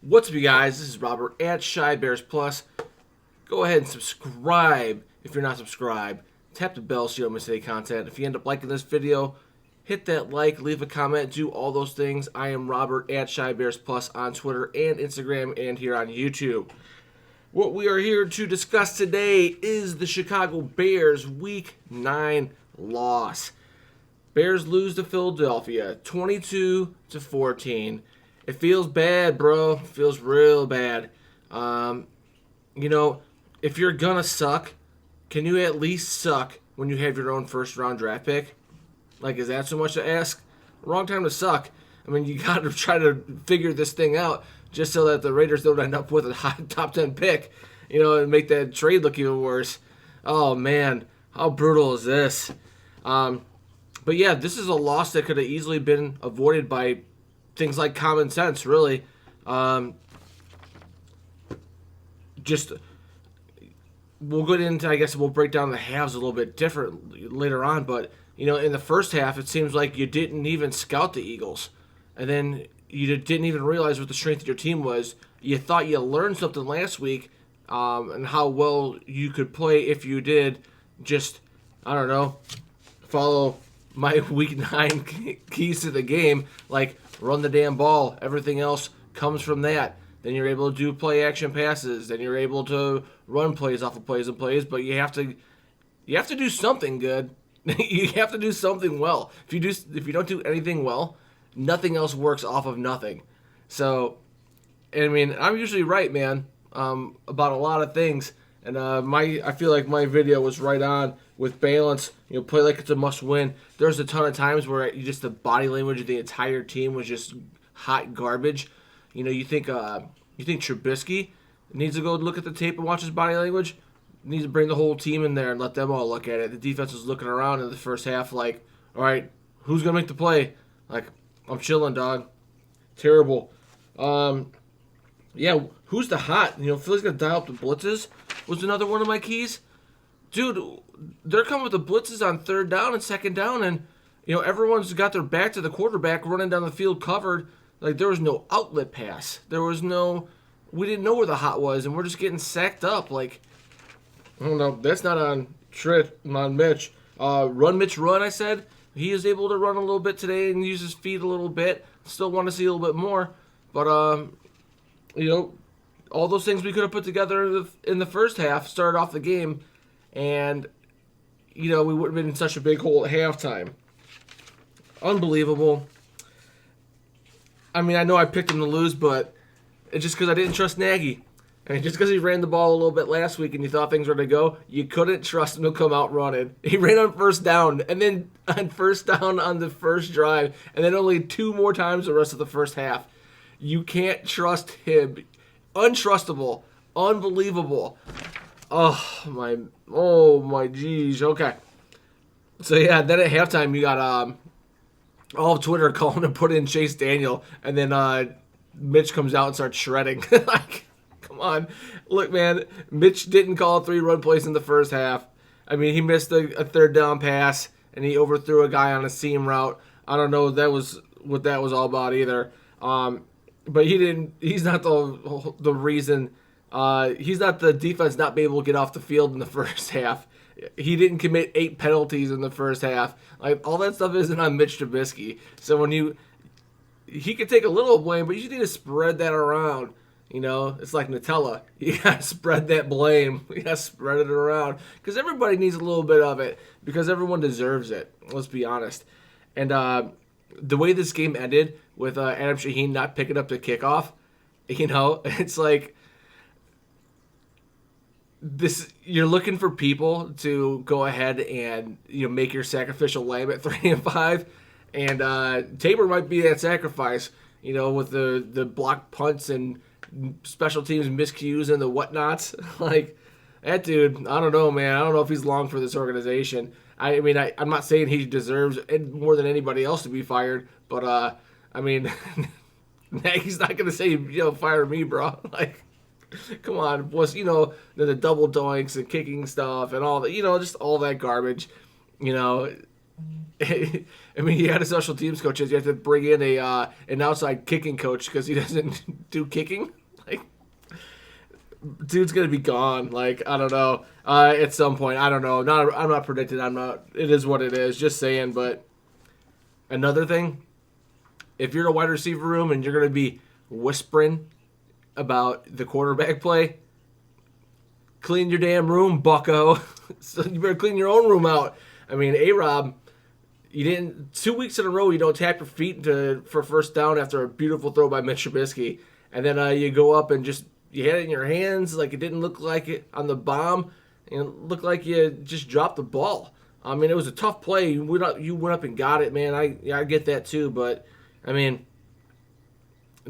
What's up, you guys? This is Robert at Shy Bears Plus. Go ahead and subscribe if you're not subscribed. Tap the bell so you don't miss any content. If you end up liking this video, hit that like, leave a comment, do all those things. I am Robert at Shy Bears Plus on Twitter and Instagram and here on YouTube. What we are here to discuss today is the Chicago Bears Week 9 loss. Bears lose to Philadelphia 22-14. It feels bad, bro. It feels real bad. If you're gonna suck, can you at least suck when you have your own first round draft pick? Like, is that so much to ask? Wrong time to suck. I mean, you got to try to figure this thing out just so that the Raiders don't end up with a hot top 10 pick, and make that trade look even worse. Oh, man. How brutal is this? But yeah, this is a loss that could have easily been avoided by things like common sense, really. We'll get into, I guess we'll break down the halves a little bit different later on, but, in the first half, it seems like you didn't even scout the Eagles. And then you didn't even realize what the strength of your team was. You thought you learned something last week, and how well you could play if you did just, I don't know, follow my Week 9 keys to the game, like run the damn ball. Everything else comes from that. Then you're able to do play action passes. Then you're able to run plays off of plays and plays. But you have to do something good. You have to do something well. If you don't do anything well, nothing else works off of nothing. So, I mean, I'm usually right, man, about a lot of things. And I feel like my video was right on with balance. Play like it's a must-win. There's a ton of times where the body language of the entire team was just hot garbage. You think Trubisky needs to go look at the tape and watch his body language? Needs to bring the whole team in there and let them all look at it. The defense was looking around in the first half like, all right, who's gonna make the play? Like, I'm chilling, dog. Terrible. Yeah, who's the hot? Philly's gonna dial up the blitzes. Was another one of my keys. Dude, they're coming with the blitzes on third down and second down, and everyone's got their back to the quarterback running down the field covered. Like, there was no outlet pass. We didn't know where the hot was, and we're just getting sacked up. Like, I don't know. That's not on Mitch. Run, Mitch, run, I said. He is able to run a little bit today and use his feet a little bit. Still want to see a little bit more. But, all those things we could have put together in the first half started off the game, and, we would have been in such a big hole at halftime. Unbelievable. I mean, I know I picked him to lose, but it's just because I didn't trust Nagy. I mean, just because he ran the ball a little bit last week and you thought things were going to go, you couldn't trust him to come out running. He ran on first down, and then on first down on the first drive, and then only 2 more times the rest of the first half. You can't trust him. Untrustable. Unbelievable. Oh my geez. Okay. So, yeah, then at halftime you got all of Twitter calling to put in Chase Daniel, and then Mitch comes out and starts shredding. Like, come on. Look, man, Mitch didn't call 3 run plays in the first half. I mean, he missed a third down pass, and he overthrew a guy on a seam route. I don't know what that was all about either. But he's not the reason. He's not the defense not being able to get off the field in the first half. He didn't commit 8 penalties in the first half. Like, all that stuff isn't on Mitch Trubisky. So he could take a little blame, but you just need to spread that around. It's like Nutella. You gotta spread that blame. You gotta spread it around because everybody needs a little bit of it because everyone deserves it. Let's be honest. And the way this game ended with Adam Shaheen not picking up the kickoff, it's like this. You're looking for people to go ahead and make your sacrificial lamb at 3-5, and Tabor might be that sacrifice. With the block punts and special teams miscues and the whatnots. Like, that dude, I don't know, man. I don't know if he's long for this organization. I mean, I'm not saying he deserves it more than anybody else to be fired, but, I mean, Nagy's not going to say, fire me, bro. Like, come on. Was, the double doinks and kicking stuff and all that, just all that garbage, I mean, he had a special teams coach. You have to bring in an outside kicking coach because he doesn't do kicking. Like, dude's gonna be gone. Like, I don't know. At some point, I don't know. I'm not predicting. I'm not. It is what it is. Just saying. But another thing, if you're in a wide receiver room and you're gonna be whispering about the quarterback play, clean your damn room, bucko. So you better clean your own room out. I mean, A-Rob, you didn't 2 weeks in a row. You don't tap your feet for first down after a beautiful throw by Mitch Trubisky, and then you go up and just you had it in your hands like it didn't look like it on the bomb, and it looked like you just dropped the ball. I mean, it was a tough play. You went up and got it, man. I get that too, but I mean,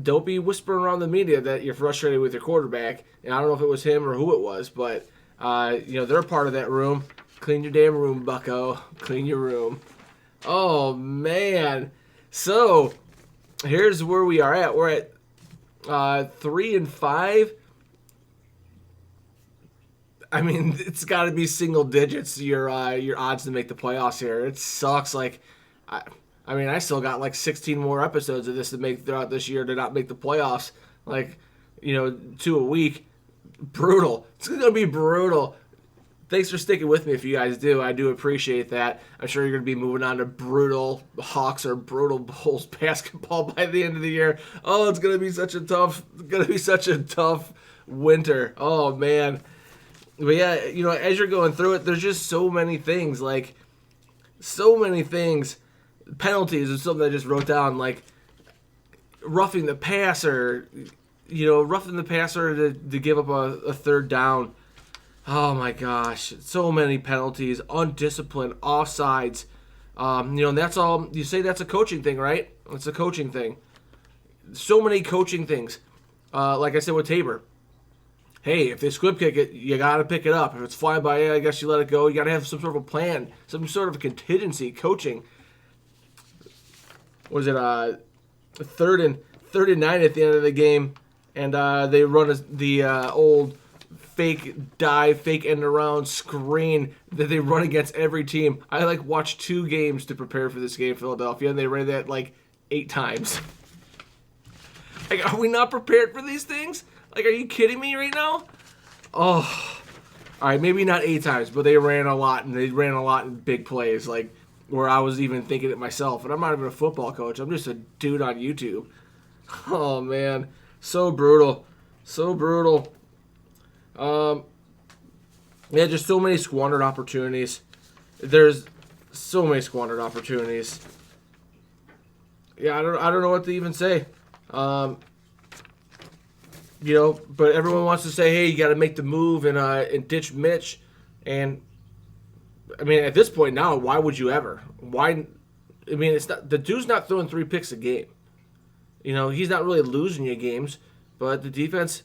don't be whispering around the media that you're frustrated with your quarterback. And I don't know if it was him or who it was, but they're part of that room. Clean your damn room, bucko. Clean your room. Oh, man. So, here's where we are at. We're at 3-5. I mean, it's got to be single digits, your odds to make the playoffs here. It sucks. Like, I mean, I still got like 16 more episodes of this to make throughout this year to not make the playoffs. Like, 2 a week. Brutal. It's going to be brutal. Thanks for sticking with me if you guys do. I do appreciate that. I'm sure you're going to be moving on to brutal Hawks or brutal Bulls basketball by the end of the year. Oh, it's going to be such a tough winter. Oh, man. But yeah, as you're going through it, there's just so many things. Like, so many things. Penalties is something I just wrote down. Like, roughing the passer. Roughing the passer to give up a third down. Oh my gosh, so many penalties, undisciplined, offsides. And that's all. You say that's a coaching thing, right? It's a coaching thing. So many coaching things. Like I said with Tabor. Hey, if they squib kick it, you got to pick it up. If it's flying by, I guess you let it go. You got to have some sort of a plan, some sort of contingency coaching. Was it 3rd and 9 at the end of the game, and they run the old fake dive, fake end around screen that they run against every team. I watched 2 games to prepare for this game, Philadelphia, and they ran that 8 times. Are we not prepared for these things? Are you kidding me right now? Oh, all right, maybe not 8 times, but they ran a lot, and they ran a lot in big plays, where I was even thinking it myself. And I'm not even a football coach. I'm just a dude on YouTube. Oh, man. So brutal. So brutal. Yeah, just so many squandered opportunities. There's so many squandered opportunities. Yeah, I don't know what to even say. But everyone wants to say, hey, you got to make the move and ditch Mitch. And I mean, at this point now, why would you ever? Why? I mean, it's not the dude's not throwing 3 picks a game. He's not really losing you games, but the defense,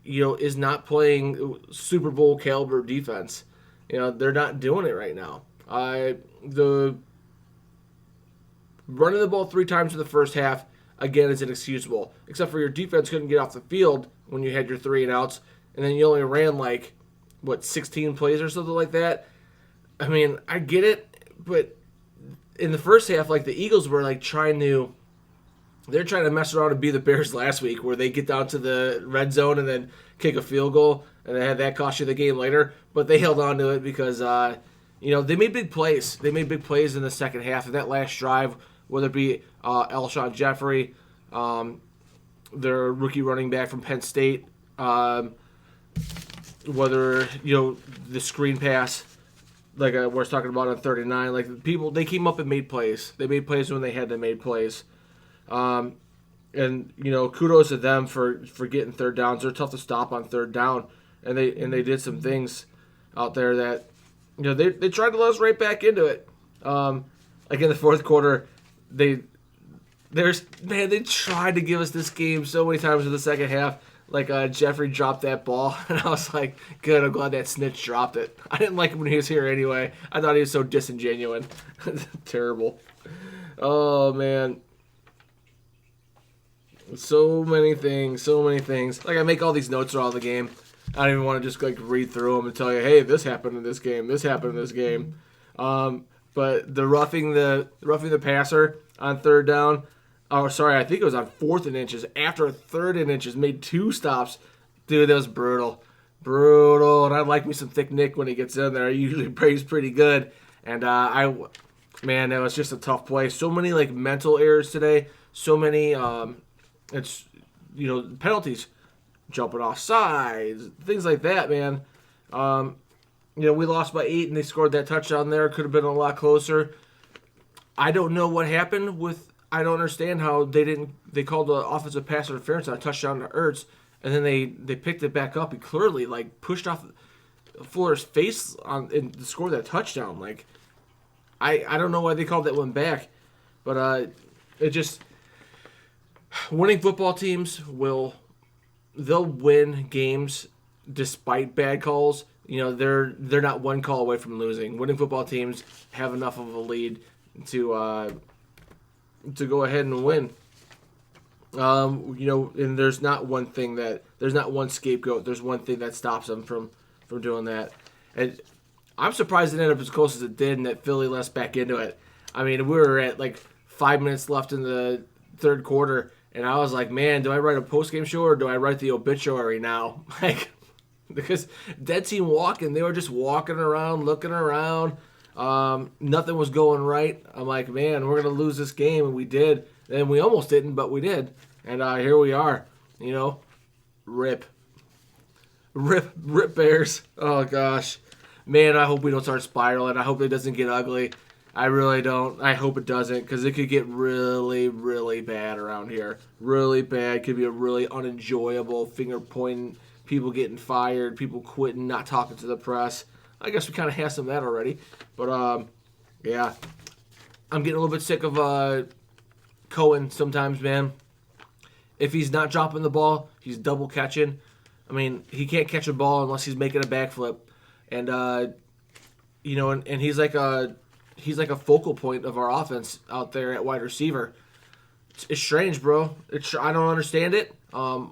is not playing Super Bowl caliber defense. They're not doing it right now. The running the ball 3 times in the first half, again, is inexcusable. Except for your defense couldn't get off the field when you had your 3 and outs, and then you only ran 16 plays or something like that. I mean, I get it, but in the first half, the Eagles were trying to mess around and be the Bears last week, where they get down to the red zone and then kick a field goal, and they had that cost you the game later. But they held on to it because they made big plays. They made big plays in the second half of that last drive, whether it be Alshon Jeffrey, their rookie running back from Penn State, whether the screen pass. I was talking about on 39, people, they came up and made plays. They made plays when they had to make plays. And kudos to them for getting third downs. They're tough to stop on third down, and they did some things out there that they tried to let us right back into it. In the fourth quarter, they tried to give us this game so many times in the second half. Jeffrey dropped that ball, and I was like, good, I'm glad that snitch dropped it. I didn't like him when he was here anyway. I thought he was so disingenuous. Terrible. Oh, man. So many things. I make all these notes throughout the game. I don't even want to just read through them and tell you, hey, this happened in this game. This happened in this game. But the roughing the passer on third down. Oh, sorry, I think it was on 4th and inches. After a 3rd and inches, made 2 stops. Dude, that was brutal. Brutal. And I like me some Thick Nick when he gets in there. He usually plays pretty good. And man, that was just a tough play. So many like mental errors today. So many penalties, jumping off sides, things like that, man. We lost by 8 and they scored that touchdown there. Could have been a lot closer. I don't know what happened I don't understand how they called the offensive pass interference on a touchdown to Ertz, and then they picked it back up. He clearly like pushed off Fuller's face and scored that touchdown. Like, I don't know why they called that one back, but it just, winning football teams they'll win games despite bad calls. They're not one call away from losing. Winning football teams have enough of a lead to go ahead and win. And there's not one scapegoat. There's one thing that stops them from doing that. And I'm surprised it ended up as close as it did and that Philly let us back into it. I mean, we were at like 5 minutes left in the third quarter, and I was like, man, do I write a post-game show or do I write the obituary now? Like, because dead team walking, they were just walking around, looking around. Nothing was going right. I'm like, man, we're going to lose this game, and we did. And we almost didn't, but we did. And here we are, rip. Rip Bears. Oh, gosh. Man, I hope we don't start spiraling. I hope it doesn't get ugly. I really don't. I hope it doesn't, because it could get really, really bad around here. Really bad. Could be a really unenjoyable, finger-pointing, people getting fired, people quitting, not talking to the press. I guess we kind of had some of that already. But, yeah. I'm getting a little bit sick of Cohen sometimes, man. If he's not dropping the ball, he's double catching. I mean, he can't catch a ball unless he's making a backflip. And, and he's like a focal point of our offense out there at wide receiver. It's strange, bro. I don't understand it. I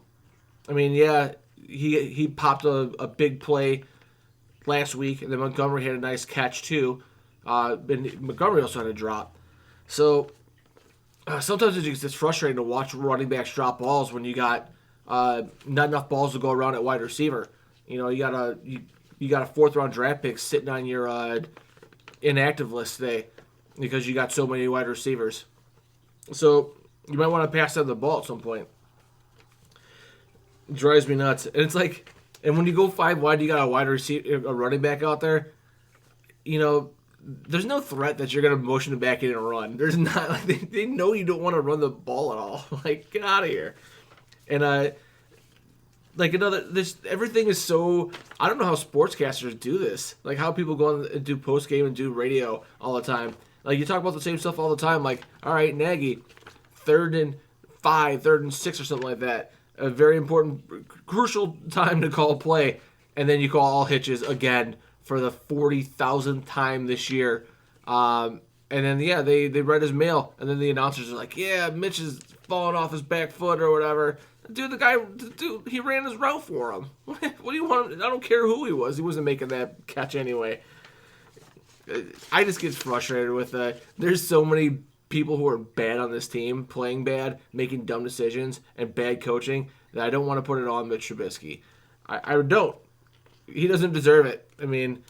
mean, yeah, he popped a big play last week, and then Montgomery had a nice catch too. And Montgomery also had a drop. So sometimes it's just frustrating to watch running backs drop balls when you got not enough balls to go around at wide receiver. You got a 4th-round draft pick sitting on your inactive list today because you got so many wide receivers. So you might want to pass down the ball at some point. It drives me nuts. And it's like, and when you go 5 wide, you got a running back out there. There's no threat that you're going to motion it back in and run. There's not. Like, they know you don't want to run the ball at all. Like, get out of here. And everything is so. I don't know how sportscasters do this. Like, how people go on and do post game and do radio all the time. Like, you talk about the same stuff all the time. Like, all right, Nagy, 3rd and 5, 3rd and 6, or something like that. A very important, crucial time to call a play, and then you call all hitches again for the 40,000th time this year. And then, yeah, they read his mail, and then the announcers are like, yeah, Mitch is falling off his back foot or whatever. Dude, he ran his route for him. What do you want? I don't care who he was. He wasn't making that catch anyway. I just get frustrated with there's so many people who are bad on this team, playing bad, making dumb decisions, and bad coaching, that I don't want to put it on Mitch Trubisky. I don't. He doesn't deserve it. I mean,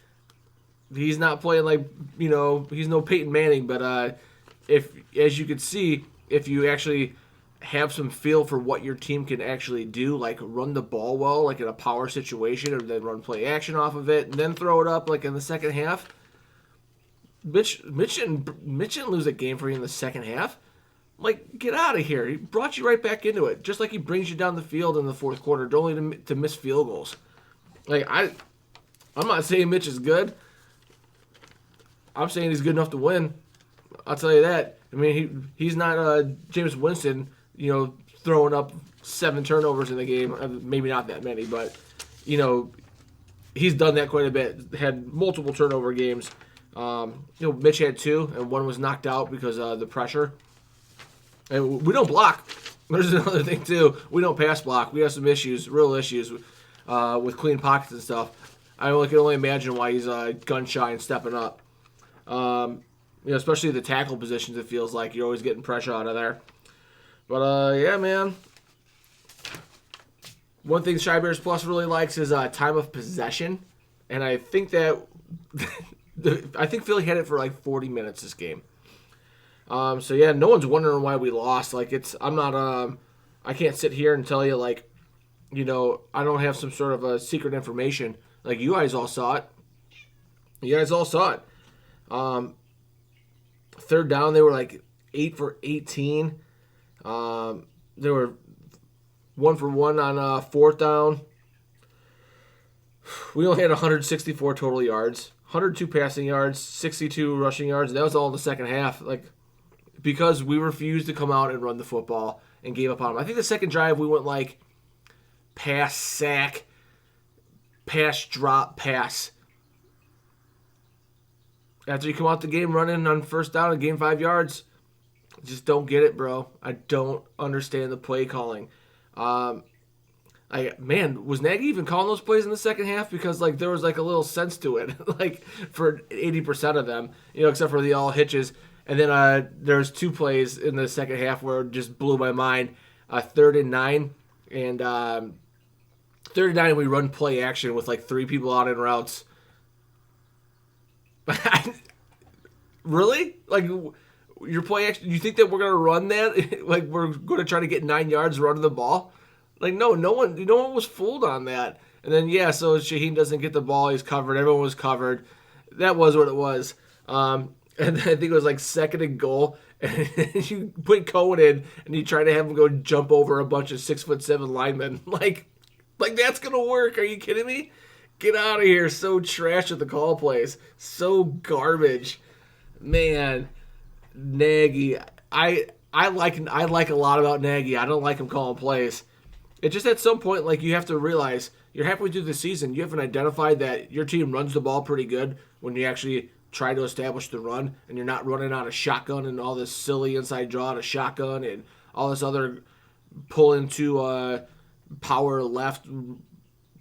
he's not playing like, he's no Peyton Manning, but as you can see, if you actually have some feel for what your team can actually do, like run the ball well, like in a power situation, or then run play action off of it, and then throw it up like in the second half. Mitch didn't lose a game for you in the second half. Like, get out of here. He brought you right back into it, just like he brings you down the field in the fourth quarter, only to miss field goals. Like, I'm not saying Mitch is good. I'm saying he's good enough to win. I'll tell you that. I mean, he's not Jameis Winston, throwing up 7 turnovers in the game. Maybe not that many, but, he's done that quite a bit. Had multiple turnover games. Mitch had 2, and 1 was knocked out because of the pressure. And we don't block. There's another thing, too. We don't pass block. We have some issues, real issues, with clean pockets and stuff. I can only imagine why he's gun-shy and stepping up. You know, especially the tackle positions, it feels like you're always getting pressure out of there. But, yeah, man. One thing Shy Bears Plus really likes is time of possession. And I think that I think Philly had it for like 40 minutes this game. So yeah, no one's wondering why we lost. Like I'm not I can't sit here and tell you like, you know, I don't have some sort of a secret information. Like you guys all saw it. You guys all saw it. Third down, they were like 8 for 18. They were 1 for 1 on fourth down. We only had 164 total yards, 102 passing yards, 62 rushing yards. And that was all in the second half. Like because we refused to come out and run the football and gave up on them. I think the second drive we went like pass, sack, pass, drop, pass. After you come out the game running on first down and gain 5 yards, just don't get it, bro. I don't understand the play calling. Was Nagy even calling those plays in the second half? Because like there was like a little sense to it, like for 80% of them, you know, except for the all hitches. And then there's 2 plays in the second half where it just blew my mind. 3rd and 9, and 3rd and 9 we run play action with like 3 people out in routes. Really? Like your play action? You think that we're gonna run that? Like we're gonna try to get 9 yards running the ball? Like no one was fooled on that. And then yeah, so Shaheen doesn't get the ball. He's covered. Everyone was covered. That was what it was. And then I think it was like 2nd and goal, and you put Cohen in, and you try to have him go jump over a bunch of 6'7" linemen. Like that's gonna work? Are you kidding me? Get out of here! So trash at the call plays, so garbage, man. Nagy, I like a lot about Nagy. I don't like him calling plays. It just at some point, like you have to realize you're halfway through the season. You haven't identified that your team runs the ball pretty good when you actually try to establish the run, and you're not running out of shotgun and all this silly inside draw out of shotgun and all this other pull into power left,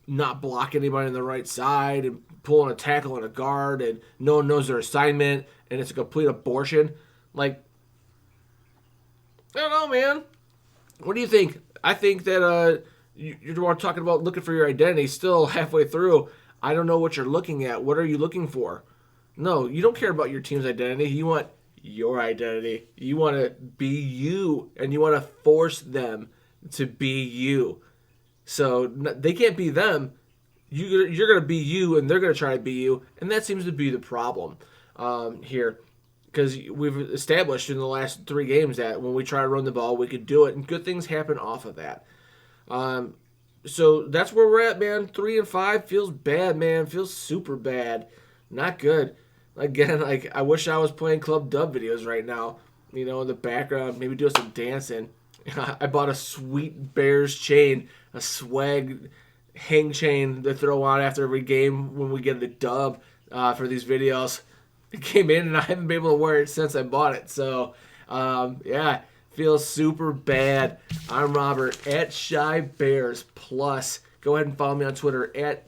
not block anybody on the right side, and pulling a tackle and a guard, and no one knows their assignment, and it's a complete abortion. Like, I don't know, man. What do you think? I think that you're talking about looking for your identity. Still halfway through, I don't know what you're looking at. What are you looking for? No, you don't care about your team's identity. You want your identity. You want to be you, and you want to force them to be you. So they can't be them. You're going to be you, and they're going to try to be you, and that seems to be the problem here. Because we've established in the last 3 games that when we try to run the ball, we could do it, and good things happen off of that. So that's where we're at, man. 3-5 feels bad, man. Feels super bad. Not good. Again, like I wish I was playing Club Dub videos right now. You know, in the background, maybe doing some dancing. I bought a sweet Bears chain, a swag hang chain to throw on after every game when we get the dub for these videos. It came in, and I haven't been able to wear it since I bought it. So, yeah, feels super bad. I'm Robert at Shy Bears Plus. Go ahead and follow me on Twitter at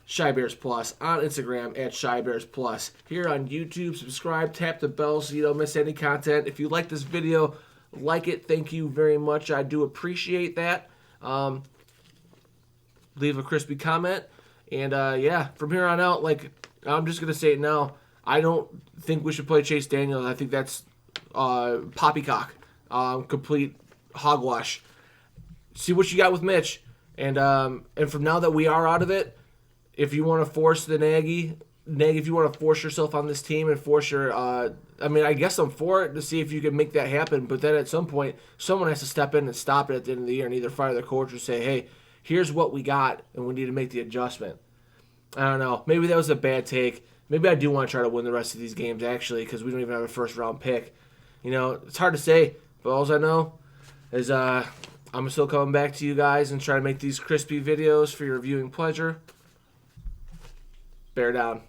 Shy Bears Plus, on Instagram at Shy Bears Plus. Here on YouTube, subscribe, tap the bell so you don't miss any content. If you like this video, like it. Thank you very much. I do appreciate that. Leave a crispy comment. And, yeah, from here on out, like, I'm just going to say it now. I don't think we should play Chase Daniels. I think that's poppycock, complete hogwash. See what you got with Mitch. And from now that we are out of it, if you want to force the Nagy, if you want to force yourself on this team and force your, I mean, I guess I'm for it to see if you can make that happen. But then at some point, someone has to step in and stop it at the end of the year and either fire the coach or say, hey, here's what we got, and we need to make the adjustment. I don't know. Maybe that was a bad take. Maybe I do want to try to win the rest of these games, actually, because we don't even have a first-round pick. You know, it's hard to say, but all I know is I'm still coming back to you guys and try to make these crispy videos for your viewing pleasure. Bear down.